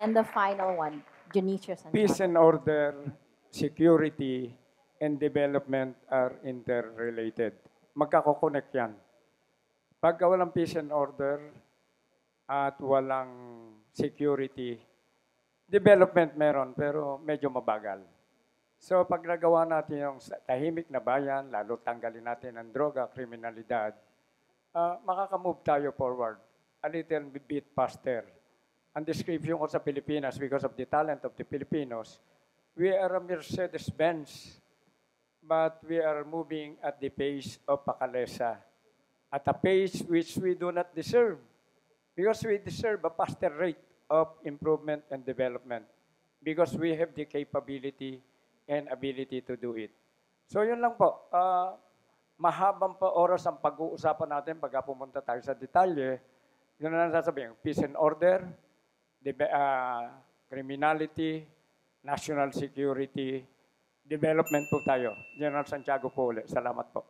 And the final one, Junicio Peace Santiago. and order, security, and development are interrelated. Magkakoconnect yan. Pagka walang peace and order at walang security, development meron pero medyo mabagal. So pag nagawa natin yung tahimik na bayan, lalo tanggalin natin ang droga, kriminalidad, makakamove tayo forward a little bit faster. Ang description ko sa Pilipinas, because of the talent of the Filipinos, we are a Mercedes-Benz, but we are moving at the pace of Pacalesa, at a pace which we do not deserve, because we deserve a faster rate of improvement and development, because we have the capability and ability to do it. So yun lang po. Mahabang pa oras ang pag-uusapan natin pagka pumunta tayo sa detalye. Yun na lang sasabihin, peace and order, criminality, national security, development po tayo. General Santiago po ulit. Salamat po.